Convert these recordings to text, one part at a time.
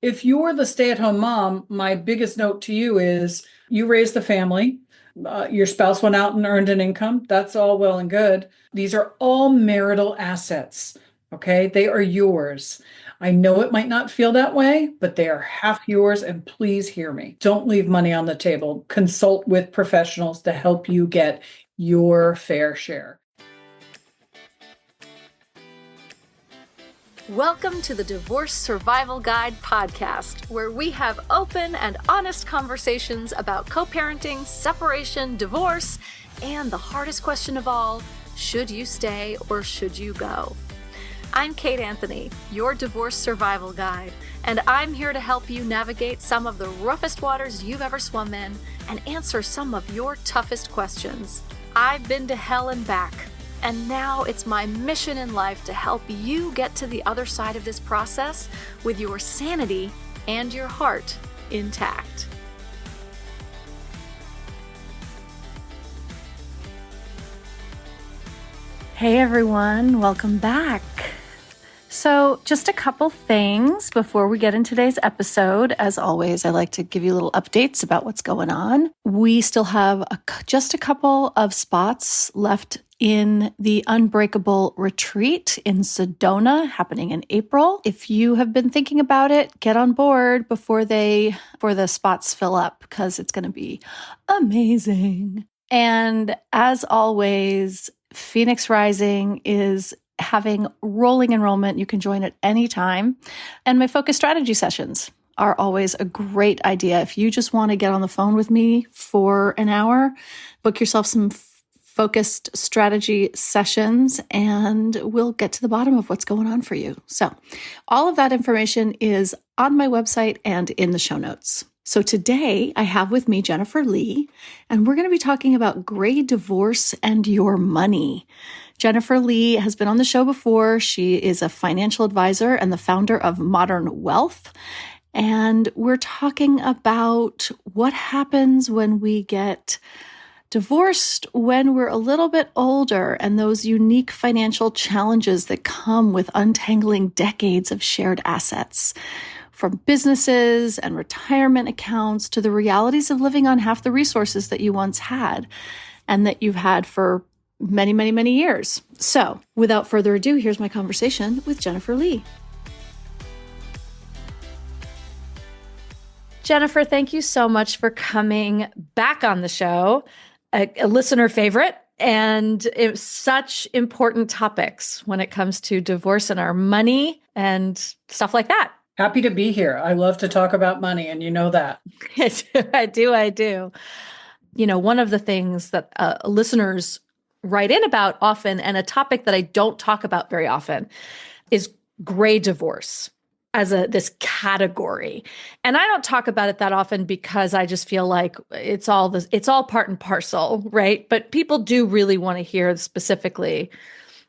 if you're the stay-at-home mom, my biggest note to you is you raised the family. Your spouse went out and earned an income. That's all well and good. These are all marital assets. Okay. They are yours. I know it might not feel that way, but they are half yours. And please hear me. Don't leave money on the table. Consult with professionals to help you get your fair share. Welcome to the Divorce Survival Guide podcast, where we have open and honest conversations about co-parenting, separation, divorce, and the hardest question of all, should you stay or should you go? I'm Kate Anthony, your Divorce Survival Guide, and I'm here to help you navigate some of the roughest waters you've ever swum in and answer some of your toughest questions. I've been to hell and back. And now it's my mission in life to help you get to the other side of this process with your sanity and your heart intact. Hey everyone, welcome back. So just a couple things before we get in today's episode. As always, I like to give you little updates about what's going on. We still have just a couple of spots left in the Unbreakable Retreat in Sedona happening in April. If you have been thinking about it, get on board before the spots fill up, because it's going to be amazing. And as always, Phoenix Rising is having rolling enrollment. You can join at any time. And my focus strategy sessions are always a great idea. If you just want to get on the phone with me for an hour, book yourself some focused strategy sessions, and we'll get to the bottom of what's going on for you. So all of that information is on my website and in the show notes. So today I have with me Jennifer Lee, and we're going to be talking about gray divorce and your money. Jennifer Lee has been on the show before. She is a financial advisor and the founder of Modern Wealth. And we're talking about what happens when we get divorced when we're a little bit older, and those unique financial challenges that come with untangling decades of shared assets, from businesses and retirement accounts to the realities of living on half the resources that you once had and that you've had for many, many, many years. So without further ado, here's my conversation with Jennifer Lee. Jennifer, thank you so much for coming back on the show. A listener favorite, and it's such important topics when it comes to divorce and our money and stuff like that. Happy to be here. I love to talk about money, and you know that. I do. You know, one of the things that listeners write in about often, and a topic that I don't talk about very often, is gray divorce as this category. And I don't talk about it that often because I just feel like it's all part and parcel, right? But people do really want to hear specifically.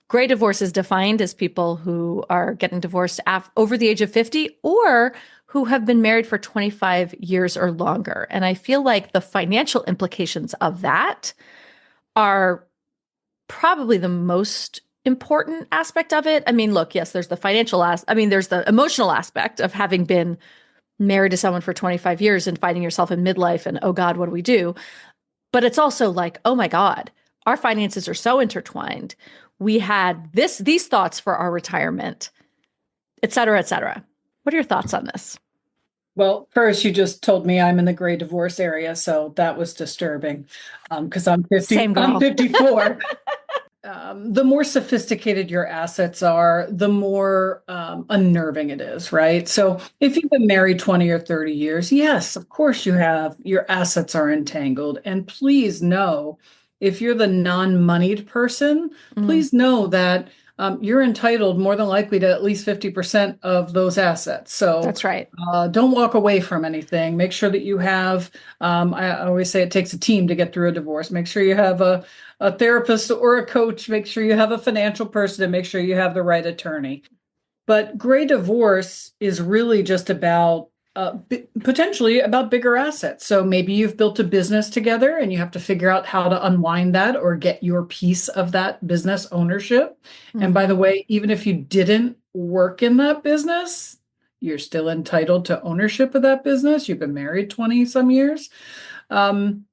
Gray divorce is defined as people who are getting divorced over the age of 50 or who have been married for 25 years or longer. And I feel like the financial implications of that are probably the most important aspect of it. I mean, look, yes, there's the financial there's the emotional aspect of having been married to someone for 25 years and finding yourself in midlife and, oh God, what do we do? But it's also like, oh my God, our finances are so intertwined. We had these thoughts for our retirement, et cetera, et cetera. What are your thoughts on this? Well, first, you just told me I'm in the gray divorce area, so that was disturbing because I'm 50. Same girl. I'm 54. The more sophisticated your assets are, the more unnerving it is, right? So if you've been married 20 or 30 years, yes, of course your assets are entangled. And please know, if you're the non-moneyed person, please know that you're entitled more than likely to at least 50% of those assets. So that's right. Don't walk away from anything. Make sure that you have, I always say it takes a team to get through a divorce. Make sure you have a therapist or a coach. Make sure you have a financial person, and make sure you have the right attorney. But gray divorce is really just about potentially about bigger assets. So maybe you've built a business together and you have to figure out how to unwind that or get your piece of that business ownership. Mm-hmm. And by the way, even if you didn't work in that business, You're still entitled to ownership of that business. You've been married 20 some years. Um,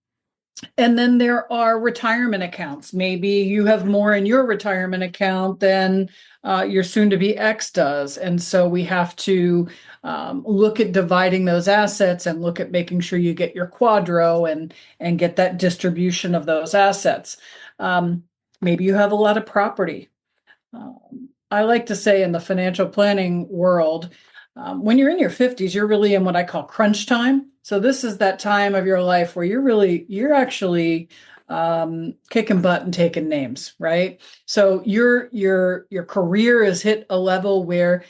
and then there are retirement accounts. Maybe you have more in your retirement account than your soon to be ex does. And so we have to look at dividing those assets and look at making sure you get your QDRO and get that distribution of those assets. Maybe you have a lot of property. I like to say in the financial planning world, when you're in your 50s, you're really in what I call crunch time. So this is that time of your life where you're actually kicking butt and taking names, right? So your career has hit a level where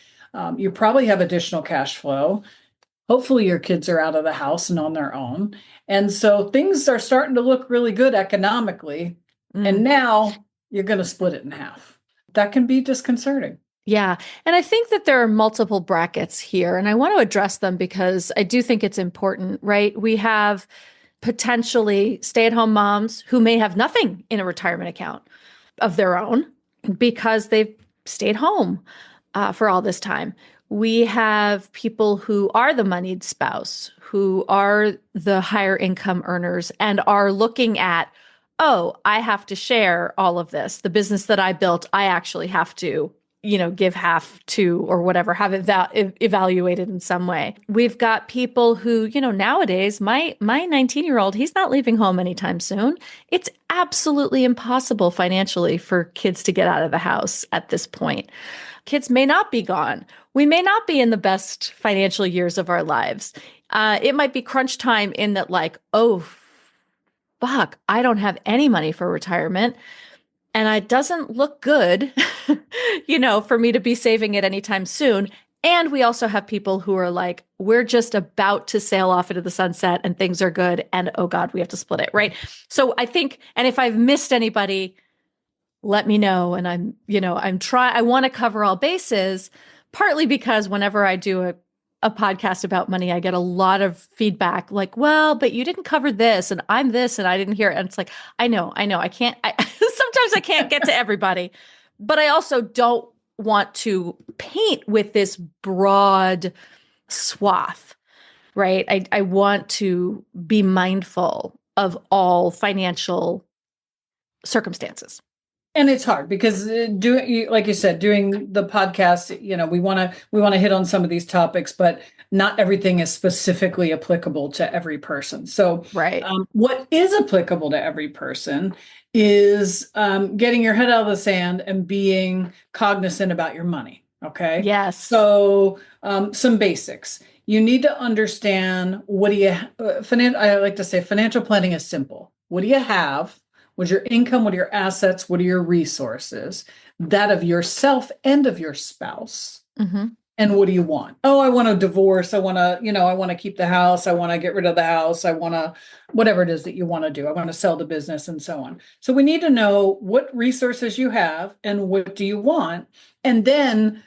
you probably have additional cash flow. Hopefully your kids are out of the house and on their own. And so things are starting to look really good economically. And now you're going to split it in half. That can be disconcerting. Yeah. And I think that there are multiple brackets here, and I want to address them because I do think it's important, right? We have potentially stay-at-home moms who may have nothing in a retirement account of their own because they've stayed home for all this time. We have people who are the moneyed spouse, who are the higher income earners and are looking at, oh, I have to share all of this. The business that I built, I actually have to give half to or whatever, have evaluated in some way. We've got people who, nowadays, my 19-year-old, he's not leaving home anytime soon. It's absolutely impossible financially for kids to get out of the house at this point. Kids may not be gone. We may not be in the best financial years of our lives. It might be crunch time in that, like, oh, fuck, I don't have any money for retirement. And it doesn't look good, for me to be saving it anytime soon. And we also have people who are like, we're just about to sail off into the sunset and things are good. And oh God, we have to split it, right? So I think, and if I've missed anybody, let me know. And I want to cover all bases, partly because whenever I do a podcast about money, I get a lot of feedback like, well, but you didn't cover this and I'm this and I didn't hear it. And it's like, I know, I can't, sometimes I can't get to everybody, but I also don't want to paint with this broad swath, right? I want to be mindful of all financial circumstances. And it's hard because like you said, doing the podcast, we want to hit on some of these topics, but not everything is specifically applicable to every person. So right. What is applicable to every person is getting your head out of the sand and being cognizant about your money. Okay. Yes. So some basics. You need to understand I like to say financial planning is simple. What do you have? What's your income? What are your assets? What are your resources? That of yourself and of your spouse. Mm-hmm. And what do you want? Oh, I want a divorce. I want to keep the house. I want to get rid of the house. I want to, whatever it is that you want to do. I want to sell the business and so on. So we need to know what resources you have and what do you want? And then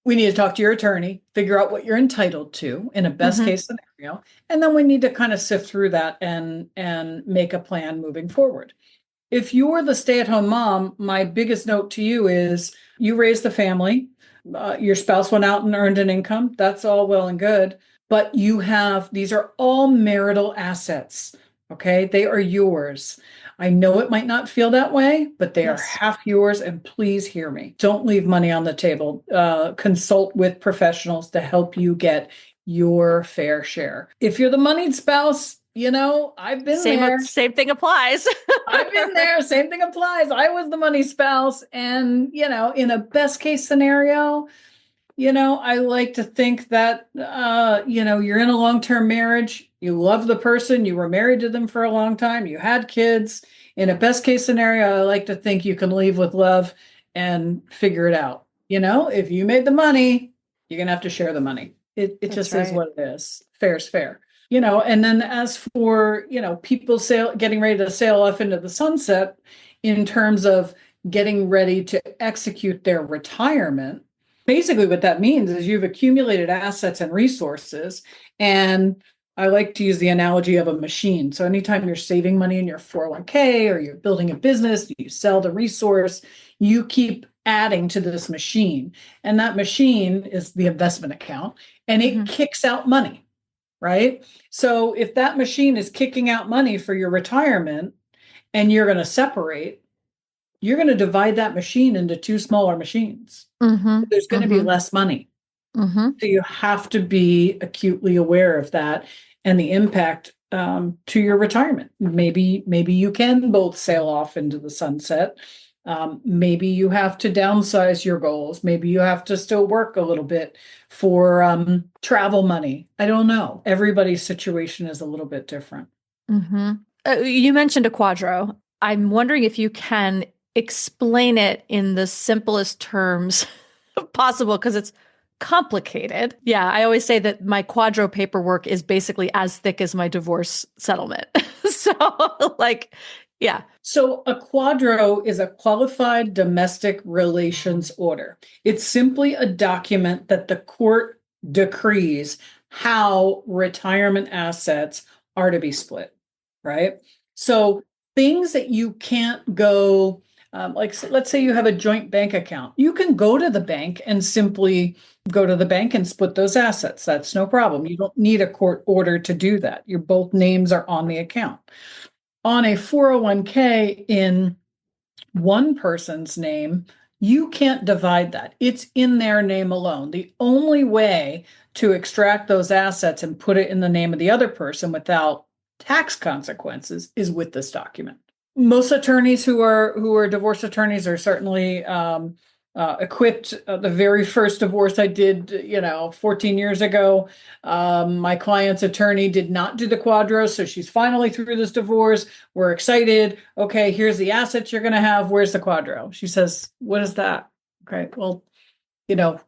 we need to talk to your attorney, figure out what you're entitled to in a best case scenario. And then we need to kind of sift through that and make a plan moving forward. If you're the stay-at-home mom, my biggest note to you is you raised the family. Your spouse went out and earned an income. That's all well and good. But these are all marital assets. Okay. They are yours. I know it might not feel that way, but they are half yours. And please hear me. Don't leave money on the table. Consult with professionals to help you get your fair share. If you're the moneyed spouse, I've been there. Same thing applies. I've been there. Same thing applies. I was the money spouse. And, in a best case scenario, I like to think that, you're in a long-term marriage. You love the person. You were married to them for a long time. You had kids. In a best case scenario, I like to think you can leave with love and figure it out. If you made the money, you're going to have to share the money. It just is what it is. Fair is fair. And then as for, people getting ready to sail off into the sunset in terms of getting ready to execute their retirement, basically what that means is you've accumulated assets and resources. And I like to use the analogy of a machine. So anytime you're saving money in your 401k or you're building a business, you sell the resource, you keep adding to this machine. And that machine is the investment account, and it kicks out money, right? So if that machine is kicking out money for your retirement and you're going to separate, you're going to divide that machine into two smaller machines. There's going to be less money. So you have to be acutely aware of that and the impact to your retirement. Maybe you can both sail off into the sunset. Maybe you have to downsize your goals. Maybe you have to still work a little bit for travel money. I don't know. Everybody's situation is a little bit different. You mentioned a QDRO. I'm wondering if you can explain it in the simplest terms possible, because it's complicated. Yeah, I always say that my QDRO paperwork is basically as thick as my divorce settlement. So, yeah. So a QDRO is a qualified domestic relations order. It's simply a document that the court decrees how retirement assets are to be split, right? So things that you can't go, let's say you have a joint bank account. You can go to the bank and simply go to the bank and split those assets. That's no problem. You don't need a court order to do that. Your both names are on the account. On a 401k in one person's name, you can't divide that. It's in their name alone. The only way to extract those assets and put it in the name of the other person without tax consequences is with this document. Most attorneys who are divorce attorneys are certainly equipped. The very first divorce I did, 14 years ago, my client's attorney did not do the QDRO, so she's finally through this divorce. We're excited. Okay, here's the assets you're going to have. Where's the QDRO? She says, "What is that?" Okay, well,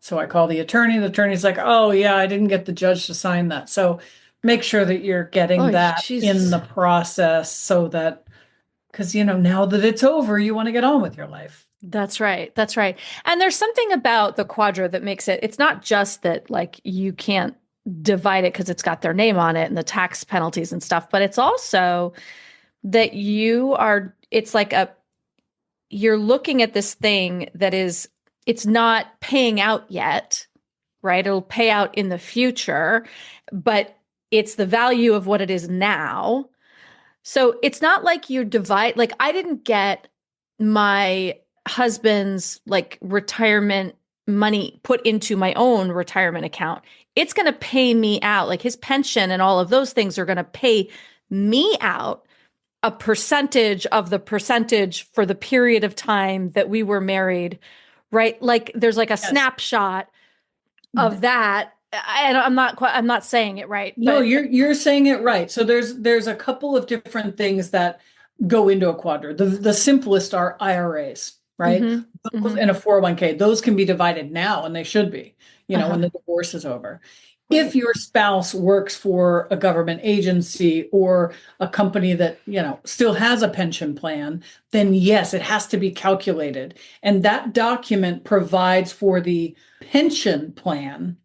so I call the attorney. The attorney's like, "Oh yeah, I didn't get the judge to sign that." So make sure that you're getting that in the process, so that, because now that it's over, you want to get on with your life. That's right. That's right. And there's something about the QDRO that makes it's not just that you can't divide it because it's got their name on it and the tax penalties and stuff, but it's also that you're looking at this thing that it's not paying out yet, right? It'll pay out in the future, but it's the value of what it is now. So it's not like you divide, I didn't get my husband's retirement money put into my own retirement account. It's going to pay me out, his pension and all of those things are going to pay me out a percentage of the percentage for the period of time that we were married, right? There's a snapshot of that. And I'm not saying it right. No, you're saying it right. So there's a couple of different things that go into a QDRO. The simplest are IRAs, right? And a 401k. Those can be divided now, and they should be, when the divorce is over. Right. If your spouse works for a government agency or a company that, still has a pension plan, then yes, it has to be calculated. And that document provides for the pension plan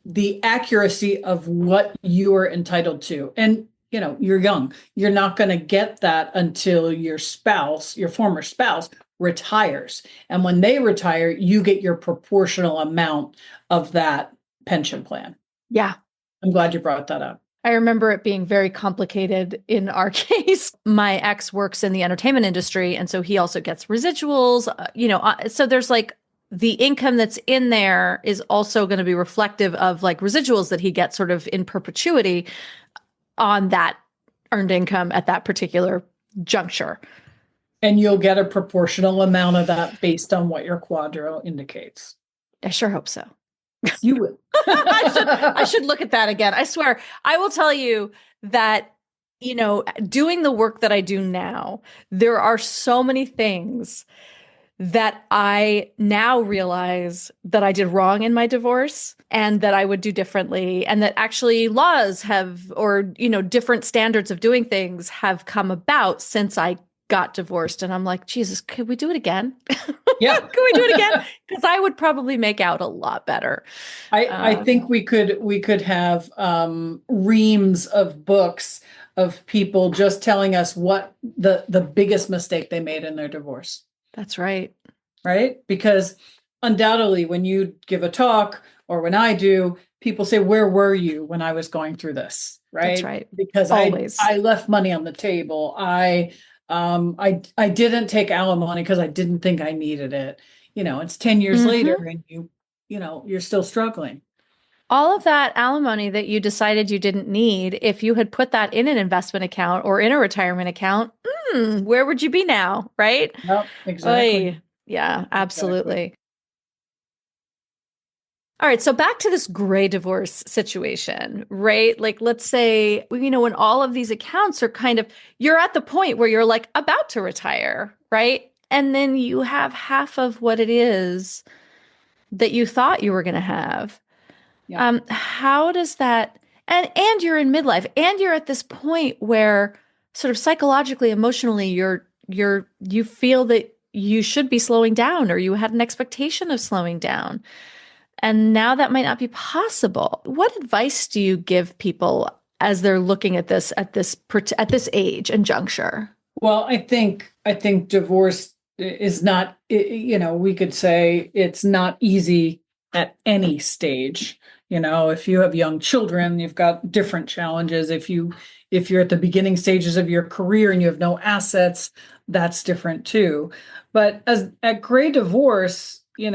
the accuracy of what you are entitled to. And, you're young. You're not going to get that until your former spouse retires. And when they retire, you get your proportional amount of that pension plan. Yeah. I'm glad you brought that up. I remember it being very complicated in our case. My ex works in the entertainment industry, and so he also gets residuals, so there's the income that's in there is also going to be reflective of residuals that he gets sort of in perpetuity on that earned income at that particular juncture. And you'll get a proportional amount of that based on what your QDRO indicates. I sure hope so. You will. I should look at that again. I swear. I will tell you that, doing the work that I do now, there are so many things that I now realize that I did wrong in my divorce and that I would do differently, and that actually laws different standards of doing things have come about since I got divorced. And I'm like, Jesus, could we do it again? Yeah. Can we do it again? Because I would probably make out a lot better. I think we could have reams of books of people just telling us what the biggest mistake they made in their divorce. That's right. right? Because undoubtedly, when you give a talk or when I do, people say, "Where were you when I was going through this?" That's Right? right. Because Always. I left money on the table. I didn't take alimony because I didn't think I needed it. It's 10 years later Hmm. and you're still struggling. All of that alimony that you decided you didn't need, if you had put that in an investment account or in a retirement account, where would you be now? Right? Yep, exactly. Oy. Yeah, Exactly. absolutely. All right, so back to this gray divorce situation, right? Like, let's say, when all of these accounts are you're at the point where you're like about to retire, right? And then you have half of what it is that you thought you were going to have. Yeah. How does that, and you're in midlife, and you're at this point where sort of psychologically, emotionally, you feel that you should be slowing down, or you had an expectation of slowing down. And now that might not be possible. What advice do you give people as they're looking at this age and juncture? Well, I think divorce is not, we could say it's not easy at any stage. If you have young children, you've got different challenges. If you're at the beginning stages of your career and you have no assets, that's different too. But as at gray divorce, you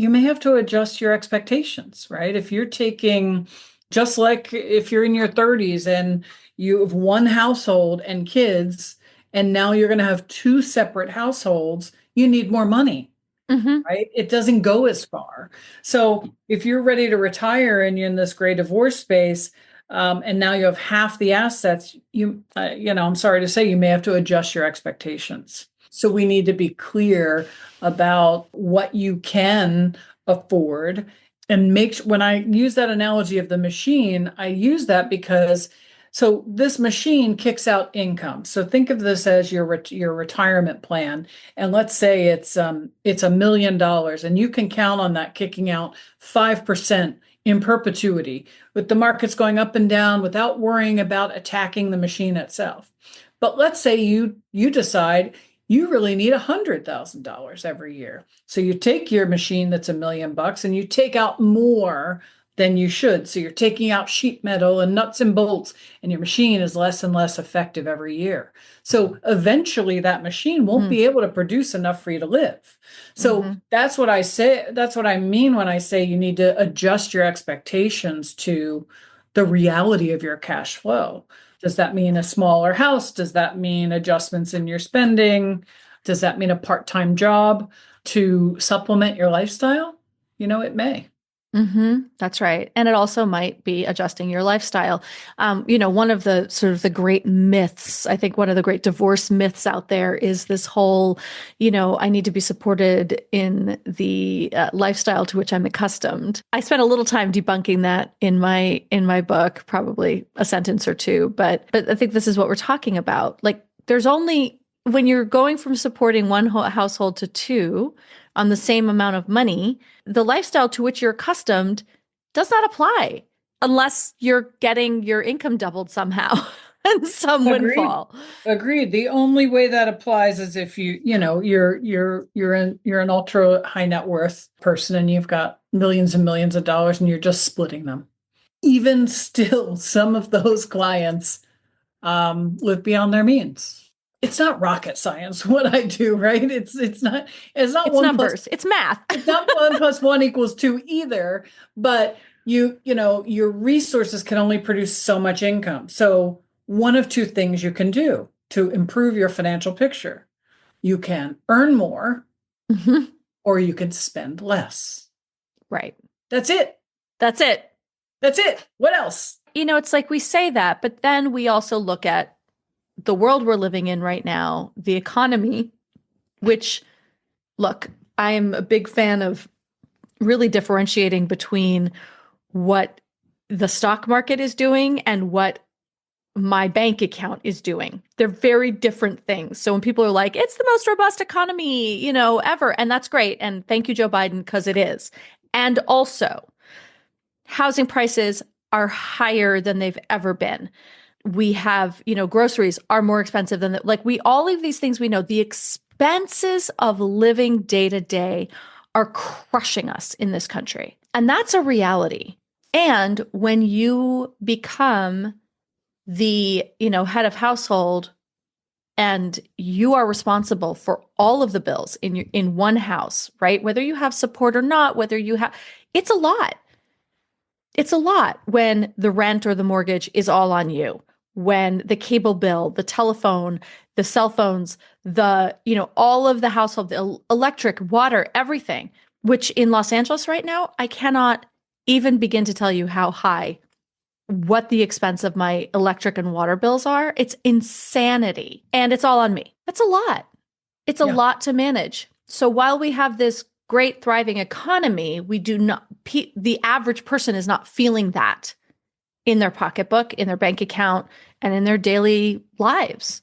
may have to adjust your expectations, right? If you're taking, just like if you're in your 30s and you have one household and kids, and now you're going to have two separate households, you need more money, Hmm. right? It doesn't go as far. So if you're ready to retire and you're in this gray divorce space, and now you have half the assets, I'm sorry to say, you may have to adjust your expectations. So we need to be clear about what you can afford and when I use that analogy of the machine, I use that because so this machine kicks out income. So think of this as your retirement plan, and let's say it's $1 million, and you can count on that kicking out 5% in perpetuity, with the markets going up and down without worrying about attacking the machine itself. But let's say you decide you really need $100,000 every year. So you take your machine that's $1 million and you take out more than you should. So you're taking out sheet metal and nuts and bolts, and your machine is less and less effective every year. So eventually that machine won't be able to produce enough for you to live. So Mm-hmm. that's what I say. That's what I mean when I say you need to adjust your expectations to the reality of your cash flow. Does that mean a smaller house? Does that mean adjustments in your spending? Does that mean a part-time job to supplement your lifestyle? It may. Hmm. That's right. And it also might be adjusting your lifestyle. One of the sort of the great myths, I think one of the great divorce myths out there is this whole, I need to be supported in the lifestyle to which I'm accustomed. I spent a little time debunking that in my book, probably a sentence or two, but I think this is what we're talking about. Like there's only when you're going from supporting one household to two on the same amount of money, the lifestyle to which you're accustomed does not apply unless you're getting your income doubled somehow and some Agreed. windfall. Agreed. The only way that applies is if you're an ultra high net worth person and you've got millions and millions of dollars and you're just splitting them. Even still, some of those clients live beyond their means. It's not rocket science what I do, right? It's not It's one plus numbers, it's math. it's not 1 + 1 = 2 either, but your resources can only produce so much income. So one of two things you can do to improve your financial picture. You can earn more Mhm. or you can spend less. Right. That's it. That's it. That's it. What else? It's like we say that, but then we also look at the world we're living in right now, the economy, which, look, I'm a big fan of really differentiating between what the stock market is doing and what my bank account is doing. They're very different things. So when people are like, it's the most robust economy, ever, and that's great. And thank you, Joe Biden, because it is. And also, housing prices are higher than they've ever been. We have, groceries are more expensive than all of these things we know. The expenses of living day to day are crushing us in this country. And that's a reality. And when you become the, head of household and you are responsible for all of the bills in one house, right? Whether you have support or not, it's a lot. It's a lot when the rent or the mortgage is all on you, when the cable bill, the telephone, the cell phones, all of the household, the electric, water, everything, which in Los Angeles right now, I cannot even begin to tell you how high what the expense of my electric and water bills are. It's insanity. And it's all on me. That's a lot. It's a Yeah. lot to manage. So while we have this great thriving economy, we do not, the average person is not feeling that in their pocketbook, in their bank account, and in their daily lives.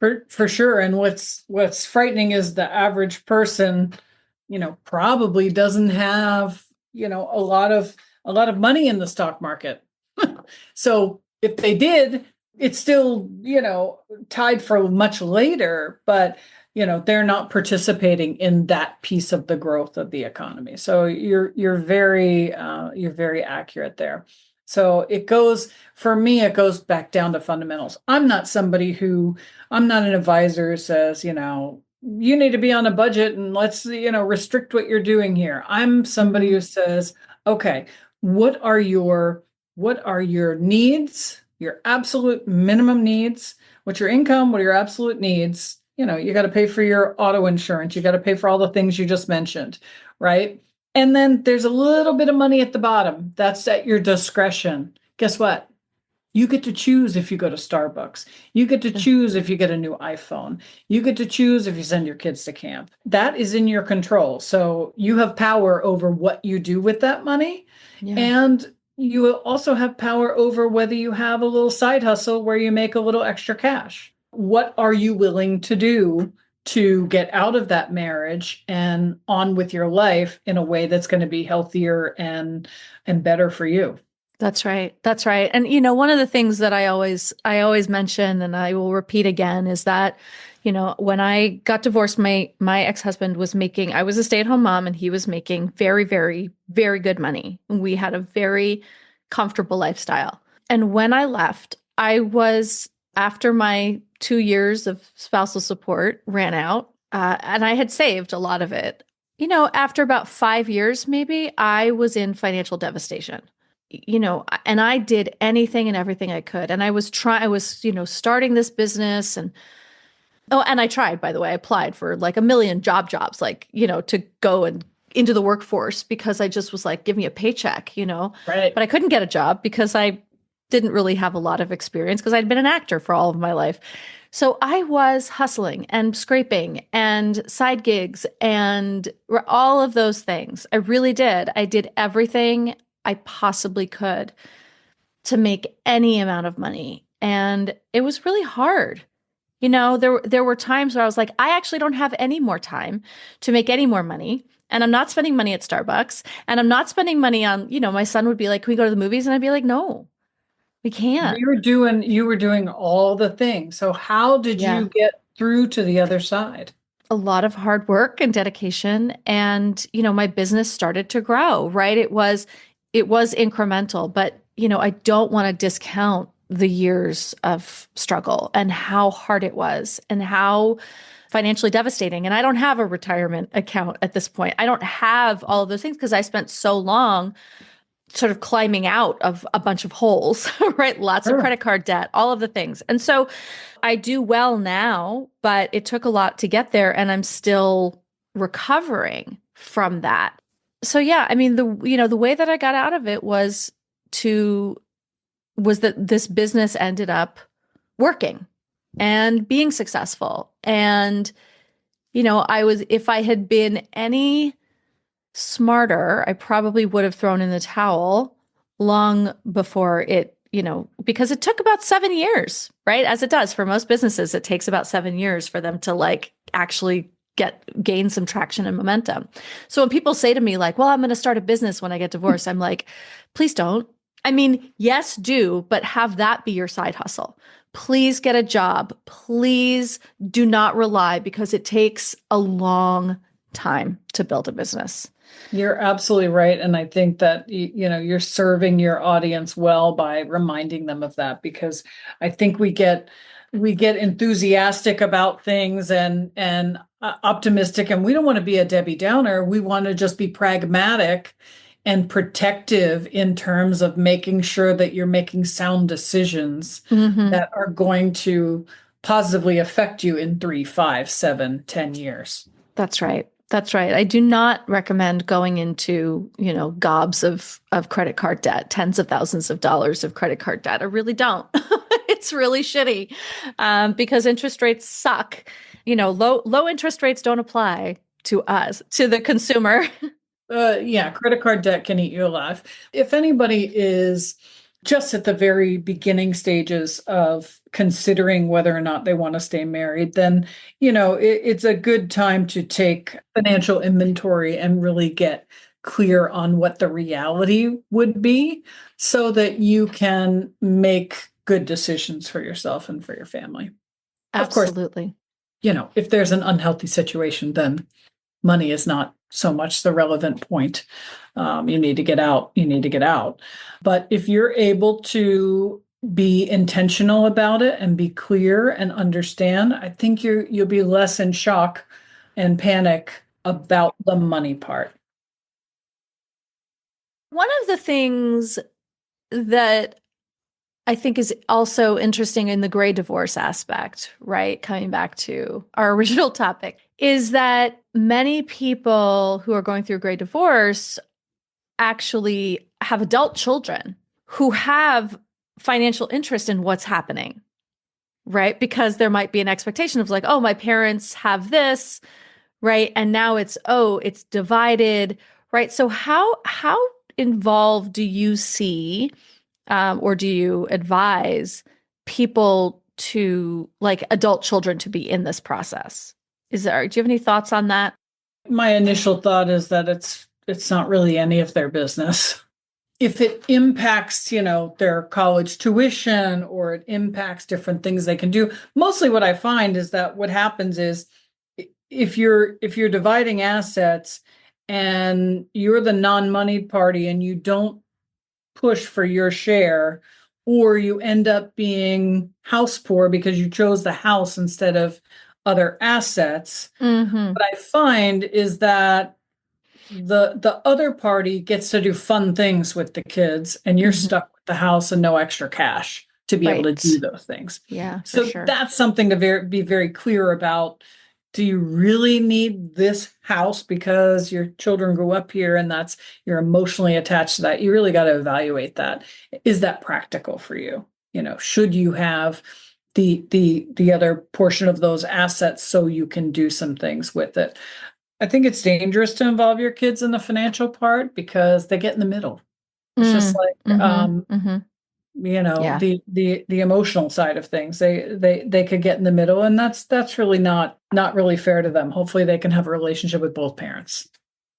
For sure. And what's frightening is the average person, probably doesn't have, a lot of money in the stock market. So if they did, it's still, tied for much later, but they're not participating in that piece of the growth of the economy. So you're very accurate there. So for me, it goes back down to fundamentals. I'm not an advisor who says, you need to be on a budget and let's, restrict what you're doing here. I'm somebody who says, okay, what are your needs, your absolute minimum needs, what's your income, what are your absolute needs? You got to pay for your auto insurance. You got to pay for all the things you just mentioned, right? And then there's a little bit of money at the bottom. That's at your discretion. Guess what? You get to choose if you go to Starbucks. You get to choose if you get a new iPhone. You get to choose if you send your kids to camp. That is in your control. So you have power over what you do with that money. Yeah. And you also have power over whether you have a little side hustle where you make a little extra cash. What are you willing to do to get out of that marriage and on with your life in a way that's going to be healthier and better for you? That's right. That's right. And one of the things that I always mention, and I will repeat again, is that when I got divorced, my ex-husband I was a stay-at-home mom, and he was making very, very, very good money. We had a very comfortable lifestyle. And when I left, after my 2 years of spousal support ran out, and I had saved a lot of it. After about 5 years, maybe, I was in financial devastation. And I did anything and everything I could. And I was starting this business, and I tried, by the way. I applied for like a million jobs, to go and into the workforce, because I just was like, give me a paycheck, Right. But I couldn't get a job because I didn't really have a lot of experience, because I'd been an actor for all of my life. So I was hustling and scraping and side gigs and all of those things. I really did. I did everything I possibly could to make any amount of money. And it was really hard. There were times where I was like, I actually don't have any more time to make any more money. And I'm not spending money at Starbucks. And I'm not spending money on, my son would be like, can we go to the movies? And I'd be like, no, we can't. You were doing all the things. So how did you get through to the other side? A lot of hard work and dedication. And, my business started to grow, right? It was incremental, but, I don't want to discount the years of struggle and how hard it was and how financially devastating. And I don't have a retirement account at this point. I don't have all of those things because I spent so long sort of climbing out of a bunch of holes, right? Lots of credit card debt, all of the things. And so I do well now, but it took a lot to get there, and I'm still recovering from that. So yeah, I mean, the way that I got out of it was that this business ended up working and being successful. And, if I had been any smarter, I probably would have thrown in the towel long before it, because it took about 7 years, right? As it does for most businesses, it takes about 7 years for them to actually gain some traction and momentum. So when people say to me well, I'm going to start a business when I get divorced, I'm like, please don't. I mean, yes, do, but have that be your side hustle. Please get a job. Please do not rely because it takes a long time to build a business. You're absolutely right. And I think that, you're serving your audience well by reminding them of that, because I think we get enthusiastic about things and optimistic, and we don't want to be a Debbie Downer. We want to just be pragmatic and protective in terms of making sure that you're making sound decisions Mm-hmm. that are going to positively affect you in 3, 5, 7, 10 years. That's right. That's right. I do not recommend going into, gobs of credit card debt, tens of thousands of dollars of credit card debt. I really don't. It's really shitty because interest rates suck. Low interest rates don't apply to us, to the consumer. Yeah, credit card debt can eat you alive. If anybody is just at the very beginning stages of considering whether or not they want to stay married, then, it's a good time to take financial inventory and really get clear on what the reality would be so that you can make good decisions for yourself and for your family. Of course, Absolutely. if there's an unhealthy situation, then money is not so much the relevant point. You need to get out. You need to get out. But if you're able to be intentional about it and be clear and understand, I think you'll be less in shock and panic about the money part. One of the things that I think is also interesting in the gray divorce aspect, right? Coming back to our original topic, is that many people who are going through a gray divorce actually have adult children who have financial interest in what's happening, right? Because there might be an expectation of like, oh, my parents have this, right? And now it's divided, right? So how involved do you see or do you advise people to like adult children to be in this process? Do you have any thoughts on that? My initial thought is that it's not really any of their business. If it impacts, their college tuition, or it impacts different things they can do, mostly what I find is that what happens is if you're dividing assets and you're the non-moneyed party and you don't push for your share, or you end up being house poor because you chose the house instead of other assets, Mm-hmm. what I find is that the other party gets to do fun things with the kids, and you're Mm-hmm. stuck with the house and no extra cash to be able to do Right. those things. Yeah, for So sure. that's something to be very clear about. Do you really need this house because your children grew up here and you're emotionally attached to that? You really got to evaluate that. Is that practical for you? Should you have the other portion of those assets so you can do some things with it? I think it's dangerous to involve your kids in the financial part because they get in the middle. It's just Mm, like, mm-hmm, mm-hmm. Yeah, the emotional side of things. They could get in the middle, and that's really not really fair to them. Hopefully they can have a relationship with both parents.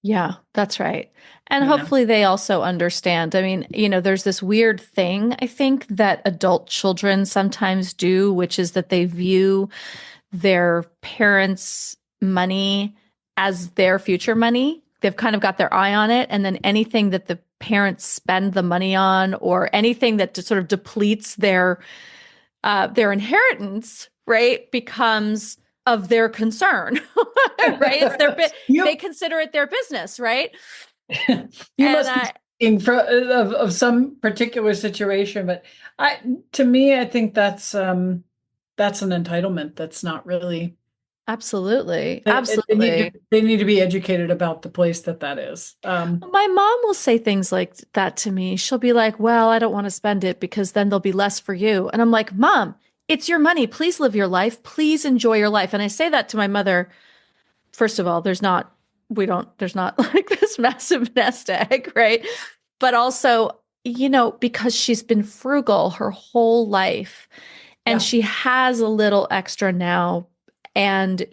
yeah, that's right. And You know. hopefully they also understand. I mean, there's this weird thing I think that adult children sometimes do, which is that they view their parents' money as their future money. They've kind of got their eye on it. And then anything that the parents spend the money on or anything that just sort of depletes their inheritance, right, becomes of their concern, right? It's their You they consider it their business, right? you And must be speaking of some particular situation, but to me, I think that's an entitlement. That's not really. absolutely, They absolutely. they need to be educated about the place that is. My mom will say things like that to me. She'll be like, "Well, I don't want to spend it because then there'll be less for you." And I'm like, "Mom, it's your money. Please live your life. Please enjoy your life." And I say that to my mother. First of all, there's not like this massive nest egg, right? But also, because she's been frugal her whole life and Yeah. she has a little extra now. And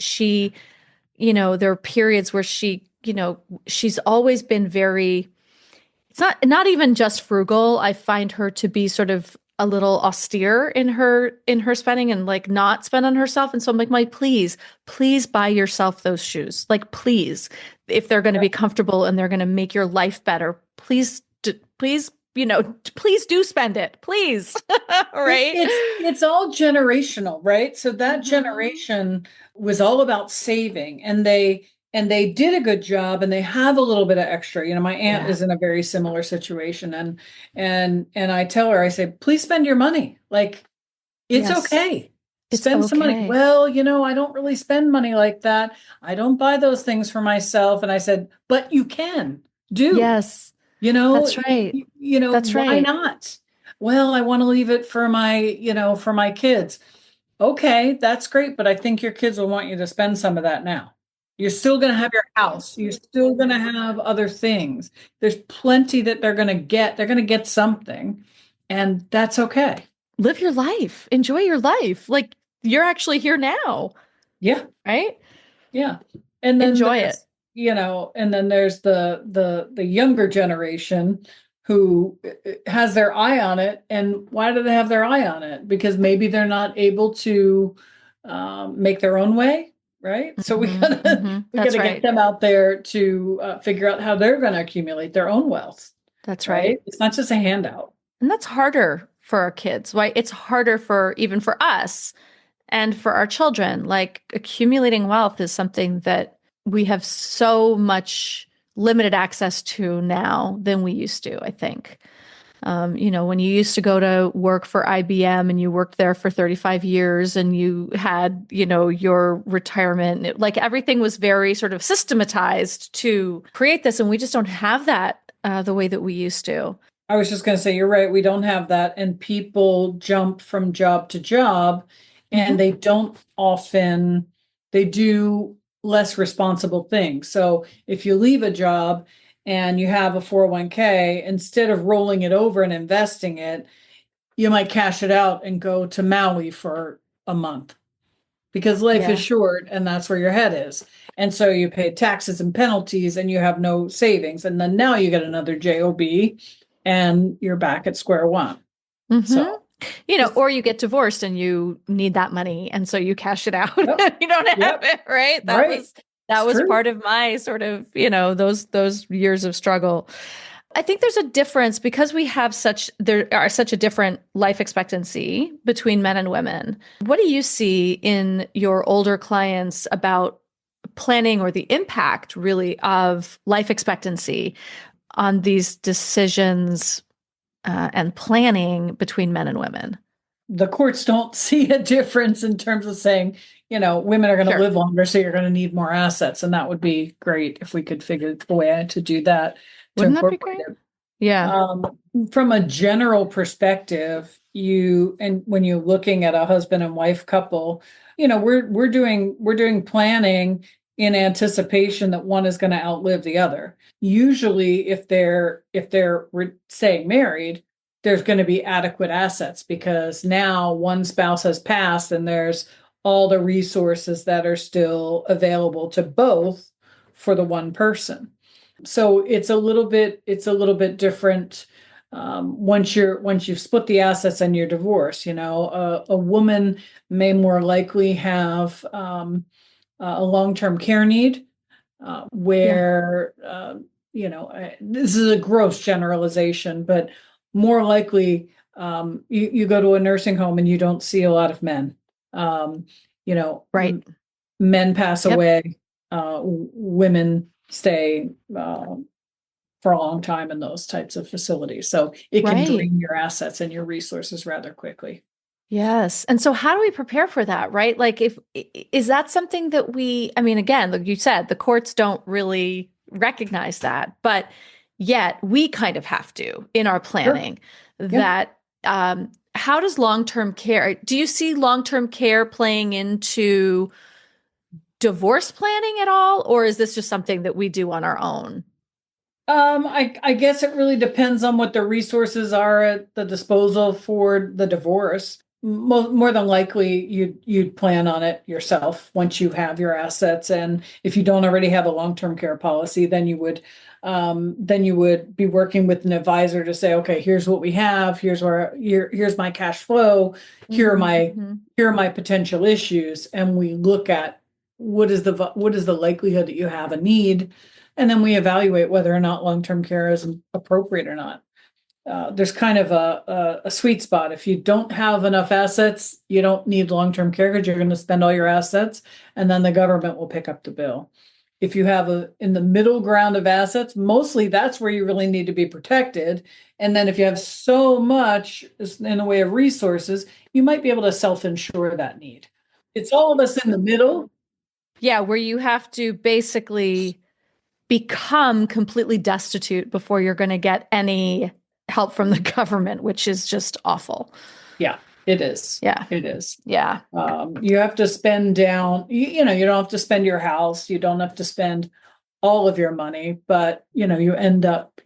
there are periods where she's always been very, it's not even just frugal. I find her to be sort of a little austere in her spending and like not spend on herself. And so I'm like, Mike, please buy yourself those shoes. Like, please, if they're going to be comfortable and they're going to make your life better, please, please do spend it, please. Right? It's all generational, right? So that Mhm. generation was all about saving, and they did a good job, and they have a little bit of extra. My aunt Yeah. is in a very similar situation, and I tell her, I say, please spend your money. Like, it's Yes. okay. It's Spend some money. okay. Well, I don't really spend money like that. I don't buy those things for myself. And I said, but you can do. Yes. That's right. That's Why right. not? Well, I want to leave it for my kids. Okay, that's great, but I think your kids will want you to spend some of that now. You're still going to have your house. You're still going to have other things. There's plenty that they're going to get. They're going to get something, and that's okay. Live your life. Enjoy your life. Like you're actually here now, Yeah. right? Yeah. And then Enjoy it. there's the younger generation who has their eye on it. And why do they have their eye on it? Because maybe they're not able to make their own way, right? So we Mhm, gotta mhm. we That's gotta get right. them out there to figure out how they're going to accumulate their own wealth, That's right? right. It's not just a handout. And that's harder for our kids, right? It's harder for even for us and for our children. Like accumulating wealth is something that we have so much limited access to now than we used to, I think. When you used to go to work for IBM and you worked there for 35 years and you had, your retirement, like everything was very sort of systematized to create this. And we just don't have that the way that we used to. I was just going to say, you're right. We don't have that. And people jump from job to job, and Hmm. they do less responsible things. So if you leave a job and you have a 401k, instead of rolling it over and investing it, you might cash it out and go to Maui for a month because life is Yeah. short and that's where your head is. And so you pay taxes and penalties and you have no savings. And then now you get another job and you're back at square one. Hmm. So just, Or you get divorced and you need that money. And so you cash it out. yep, You don't have yep, it, right? That right. was It's that was true. part of my sort of, those years of struggle. I think there's a difference because there are such a different life expectancy between men and women. What do you see in your older clients about planning or the impact really of life expectancy on these decisions and planning between men and women? The courts don't see a difference in terms of saying, women are going to Sure. live longer, so you're going to need more assets. And that would be great if we could figure a way to do that, to Wouldn't that be incorporate great? it. Yeah. Um, from a general perspective, and when you're looking at a husband and wife couple, we're doing planning in anticipation that one is going to outlive the other. Usually, if they're staying married, there's going to be adequate assets because now one spouse has passed and there's all the resources that are still available to both for the one person. So it's a little bit different once you've split the assets and you're divorced. A woman may more likely have a long-term care need Yeah. where this is a gross generalization, but more likely you go to a nursing home and you don't see a lot of men. Um, you know, Right. Men pass Yep. away, women stay for a long time in those types of facilities. So it can Right. drain your assets and your resources rather quickly. Yes. And so how do we prepare for that, right? Like is that something that I mean, again, like you said, the courts don't really recognize that, but yet we kind of have to in our Sure. planning Yeah. that how does long-term care, do you see long-term care playing into divorce planning at all, or is this just something that we do on our own? I guess it really depends on what the resources are at the disposal for the divorce. more than likely you'd plan on it yourself once you have your assets. And if you don't already have a long-term care policy, then you would be working with an advisor to say, okay, here's what we have, here's my cash flow, here are my potential issues, and we look at what is the likelihood that you have a need, and then we evaluate whether or not long-term care is appropriate or not. There's kind of a sweet spot. If you don't have enough assets, you don't need long-term care because you're going to spend all your assets, and then the government will pick up the bill. If you have in the middle ground of assets, mostly that's where you really need to be protected. And then if you have so much in the way of resources, you might be able to self-insure that need. It's all of us in the middle. Yeah, where you have to basically become completely destitute before you're going to get any help from the government, which is just awful. Yeah, it is. Yeah. It is. Yeah. You have to spend down, you don't have to spend your house. You don't have to spend all of your money, but you end up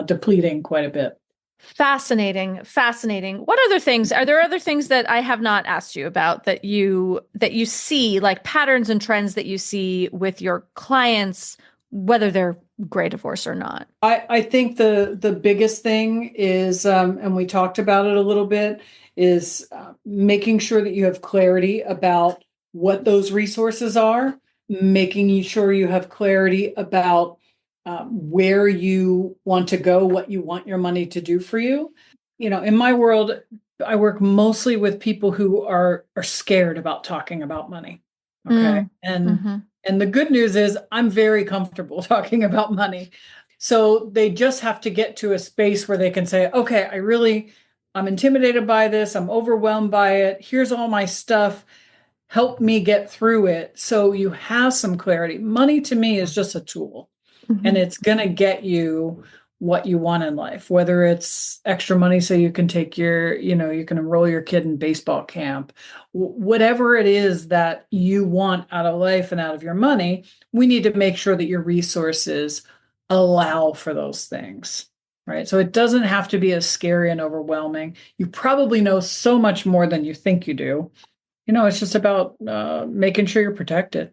depleting quite a bit. Fascinating. What other things are there? Other things that I have not asked you about that you see, like patterns and trends that you see with your clients, whether they're gray divorce or not? I think the biggest thing is, and we talked about it a little bit, is making sure that you have clarity about what those resources are, making sure you have clarity about where you want to go, what you want your money to do for you. In my world, I work mostly with people who are scared about talking about money. Okay. And the good news is I'm very comfortable talking about money. So they just have to get to a space where they can say, okay, I'm intimidated by this. I'm overwhelmed by it. Here's all my stuff. Help me get through it. So you have some clarity. Money to me is just a tool. And it's going to get you what you want in life, whether it's extra money so you can take you can enroll your kid in baseball camp, whatever it is that you want out of life and out of your money. We need to make sure that your resources allow for those things, right? So it doesn't have to be as scary and overwhelming. You probably know so much more than you think you do. It's just about making sure you're protected.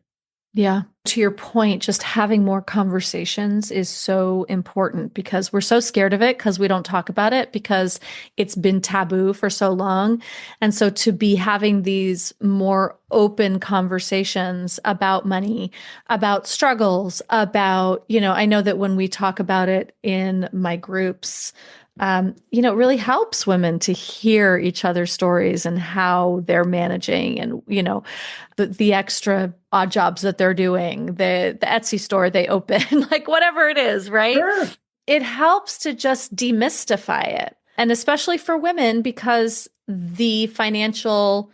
Yeah. To your point, just having more conversations is so important because we're so scared of it because we don't talk about it because it's been taboo for so long. And so to be having these more open conversations about money, about struggles, about, I know that when we talk about it in my groups, it really helps women to hear each other's stories and how they're managing and, the extra odd jobs that they're doing, the Etsy store they open, like whatever it is, right? Sure. It helps to just demystify it. And especially for women, because the financial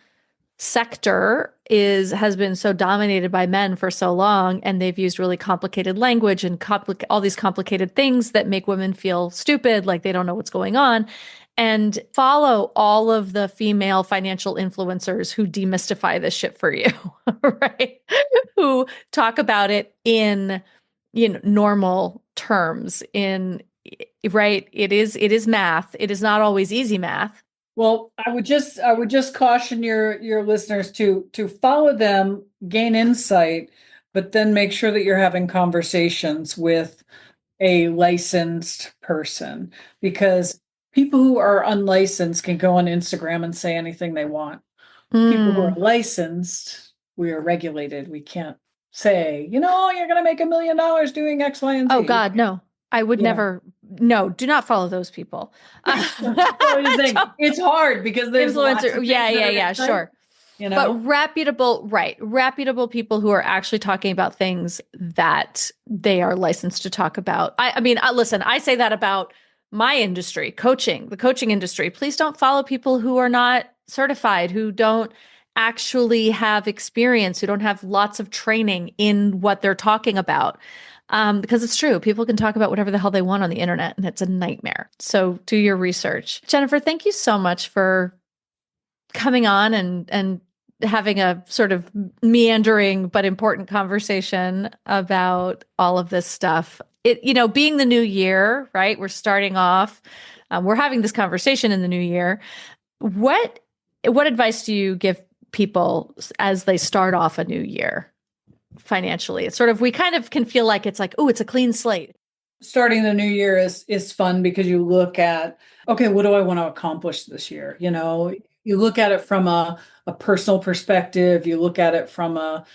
sector has been so dominated by men for so long, and they've used really complicated language and all these complicated things that make women feel stupid, like they don't know what's going on. And follow all of the female financial influencers who demystify this shit for you, right? Who talk about it in normal terms. Right? It is math. It is not always easy math. Well, I would just caution your listeners to follow them, gain insight, but then make sure that you're having conversations with a licensed person, because people who are unlicensed can go on Instagram and say anything they want. People who are licensed, we are regulated. We can't say, you're going to make $1 million doing X, Y, and Z. Oh God, no. I would never. No, do not follow those people. It's hard because there's influencer. Yeah, sure. But reputable people who are actually talking about things that they are licensed to talk about. I mean, listen, I say that about my industry, the coaching industry. Please don't follow people who are not certified, who don't actually have experience, who don't have lots of training in what they're talking about. Because it's true. People can talk about whatever the hell they want on the internet, and it's a nightmare. So do your research. Jennifer, thank you so much for coming on and having a sort of meandering but important conversation about all of this stuff. Being the new year, right? We're starting off, we're having this conversation in the new year. What advice do you give people as they start off a new year financially? It's sort of, we kind of can feel like it's like, oh, it's a clean slate. Starting the new year is fun because you look at, okay, what do I want to accomplish this year? You look at it from a personal perspective, you look at it from a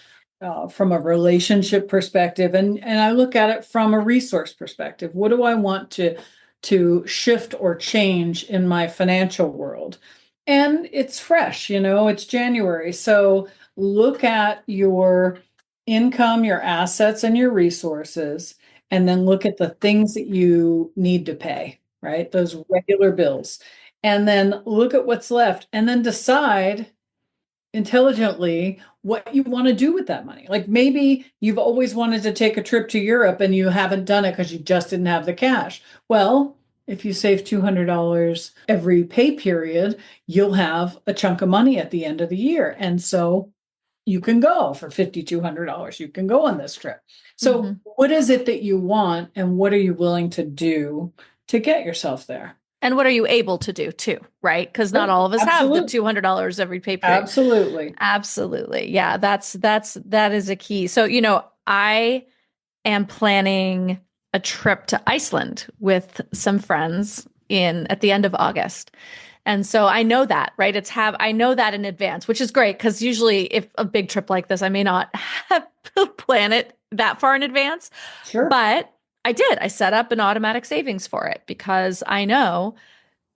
relationship perspective, and I look at it from a resource perspective. What do I want to shift or change in my financial world? And it's fresh, it's January. So look at your income, your assets, and your resources, and then look at the things that you need to pay, right? Those regular bills. And then look at what's left, and then decide intelligently what you want to do with that money. Like maybe you've always wanted to take a trip to Europe and you haven't done it because you just didn't have the cash. Well, if you save $200 every pay period, you'll have a chunk of money at the end of the year. And so you can go for $5,200. You can go on this trip. So what is it that you want, and what are you willing to do to get yourself there? And what are you able to do too, right? Because not all of us have the $200 every pay period. Absolutely. Yeah, that is a key. So, I am planning a trip to Iceland with some friends at the end of August. And so I know that, right? I know that in advance, which is great, because usually if a big trip like this, I may not have to plan it that far in advance. Sure. But I did. I set up an automatic savings for it because I know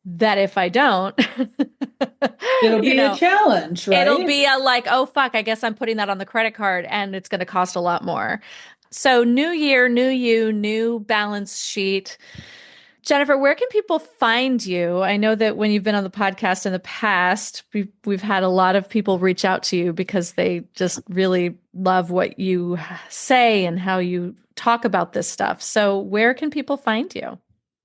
that if I don't, it'll be a challenge, right? It'll be oh, fuck, I guess I'm putting that on the credit card and it's going to cost a lot more. So new year, new you, new balance sheet. Jennifer, where can people find you? I know that when you've been on the podcast in the past, we've had a lot of people reach out to you because they just really love what you say and how you talk about this stuff. So where can people find you?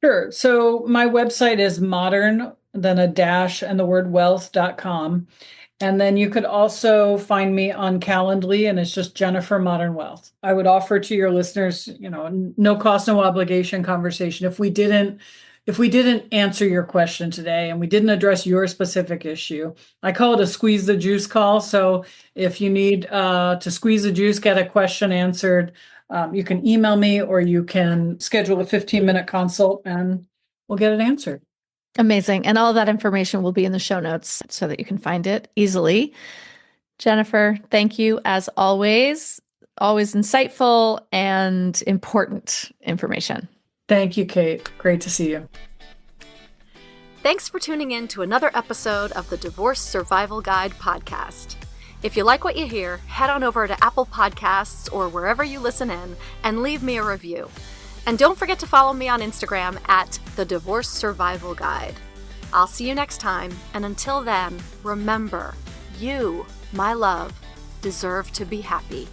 Sure. So my website is modern, then a dash and the word wealth.com. And then you could also find me on Calendly, and it's just Jennifer Modern Wealth. I would offer to your listeners, no cost, no obligation conversation. If we didn't answer your question today and we didn't address your specific issue, I call it a squeeze the juice call. So if you need to squeeze the juice, get a question answered, you can email me or you can schedule a 15-minute consult and we'll get it answered. Amazing. And all of that information will be in the show notes so that you can find it easily. Jennifer, thank you as always. Always insightful and important information. Thank you, Kate. Great to see you. Thanks for tuning in to another episode of the Divorce Survival Guide podcast. If you like what you hear, head on over to Apple Podcasts or wherever you listen in and leave me a review. And don't forget to follow me on Instagram at The Divorce Survival Guide. I'll see you next time, and until then, remember, you, my love, deserve to be happy.